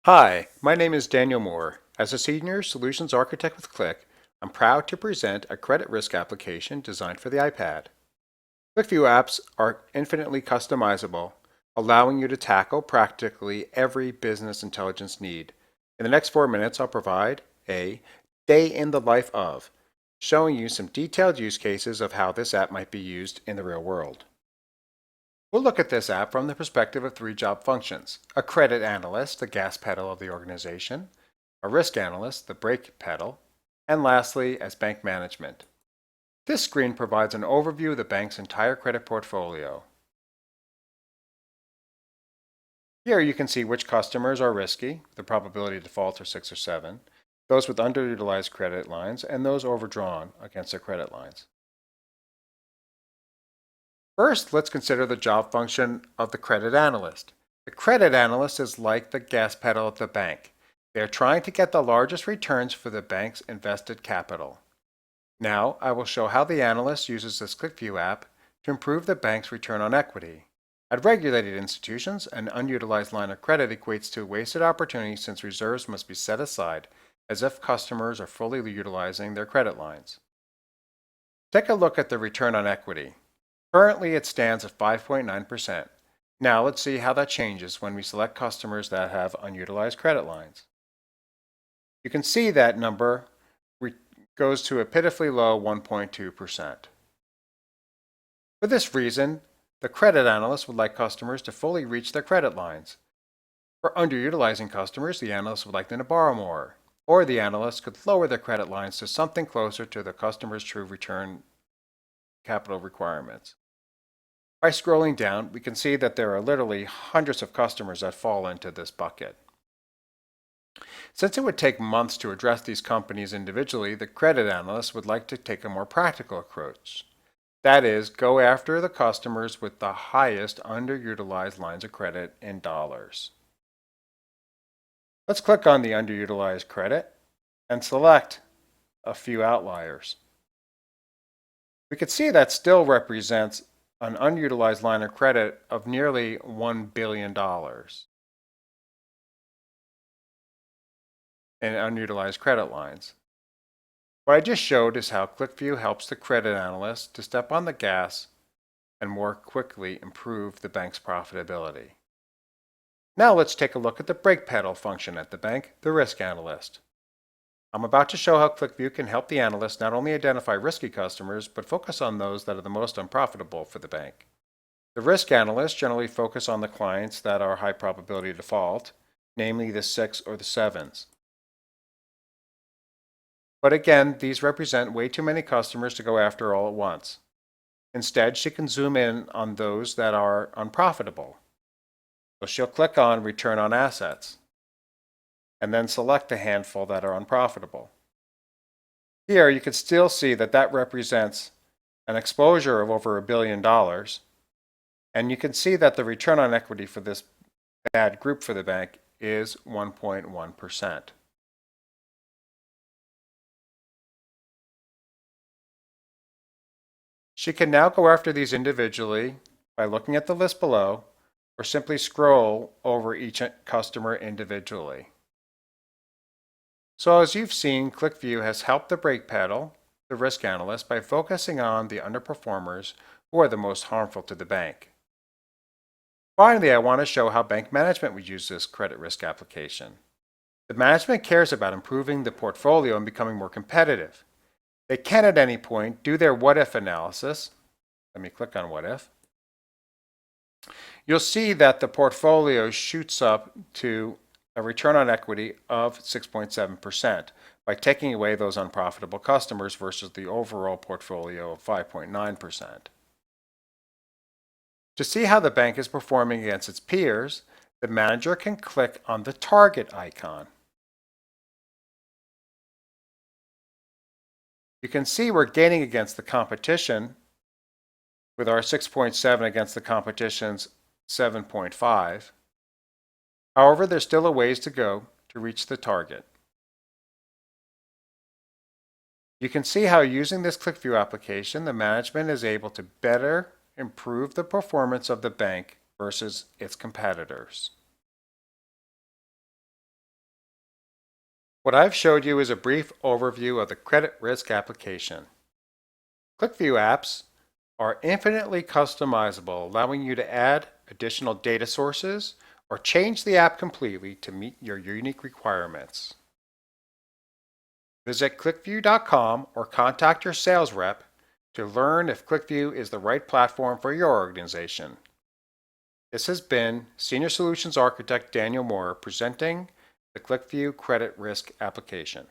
Hi, my name is Daniel Moore. As a Senior Solutions Architect with Click, I'm proud to present a credit risk application designed for the iPad. QlikView apps are infinitely customizable, allowing you to tackle practically every business intelligence need. In the next 4 minutes, I'll provide a day in the life of, showing you some detailed use cases of how this app might be used in the real world. We'll look at this app from the perspective of three job functions: a credit analyst, the gas pedal of the organization, a risk analyst, the brake pedal, and lastly, as bank management. This screen provides an overview of the bank's entire credit portfolio. Here you can see which customers are risky, the probability of default are 6 or 7, those with underutilized credit lines, and those overdrawn against their credit lines. First, let's consider the job function of the credit analyst. The credit analyst is like the gas pedal at the bank. They are trying to get the largest returns for the bank's invested capital. Now, I will show how the analyst uses this QlikView app to improve the bank's return on equity. At regulated institutions, an unutilized line of credit equates to a wasted opportunity since reserves must be set aside as if customers are fully utilizing their credit lines. Take a look at the return on equity. Currently, it stands at 5.9%. Now let's see how that changes when we select customers that have unutilized credit lines. You can see that number goes to a pitifully low 1.2%. For this reason, the credit analyst would like customers to fully reach their credit lines. For underutilizing customers, the analyst would like them to borrow more, or the analyst could lower their credit lines to something closer to the customer's true return capital requirements. By scrolling down, we can see that there are literally hundreds of customers that fall into this bucket. Since it would take months to address these companies individually, the credit analyst would like to take a more practical approach. That is, go after the customers with the highest underutilized lines of credit in dollars. Let's click on the underutilized credit and select a few outliers. We can see that still represents an unutilized line of credit of nearly $1 billion in unutilized credit lines. What I just showed is how QlikView helps the credit analyst to step on the gas and more quickly improve the bank's profitability. Now let's take a look at the brake pedal function at the bank, the risk analyst. I'm about to show how QlikView can help the analyst not only identify risky customers, but focus on those that are the most unprofitable for the bank. The risk analysts generally focus on the clients that are high probability of default, namely the 6 or the 7s. But again, these represent way too many customers to go after all at once. Instead, she can zoom in on those that are unprofitable. So she'll click on Return on Assets, and then select a handful that are unprofitable. Here, you can still see that that represents an exposure of over $1 billion, and you can see that the return on equity for this bad group for the bank is 1.1%. She can now go after these individually by looking at the list below, or simply scroll over each customer individually. So as you've seen, QlikView has helped the brake pedal, the risk analyst, by focusing on the underperformers who are the most harmful to the bank. Finally, I want to show how bank management would use this credit risk application. The management cares about improving the portfolio and becoming more competitive. They can at any point do their what if analysis. Let me click on what if. You'll see that the portfolio shoots up to a return on equity of 6.7% by taking away those unprofitable customers versus the overall portfolio of 5.9%. To see how the bank is performing against its peers, the manager can click on the target icon. You can see we're gaining against the competition with our 6.7 against the competition's 7.5. However, there's still a ways to go to reach the target. You can see how using this QlikView application, the management is able to better improve the performance of the bank versus its competitors. What I've showed you is a brief overview of the credit risk application. QlikView apps are infinitely customizable, allowing you to add additional data sources or change the app completely to meet your unique requirements. Visit QlikView.com or contact your sales rep to learn if QlikView is the right platform for your organization. This has been Senior Solutions Architect Daniel Moore presenting the QlikView Credit Risk Application.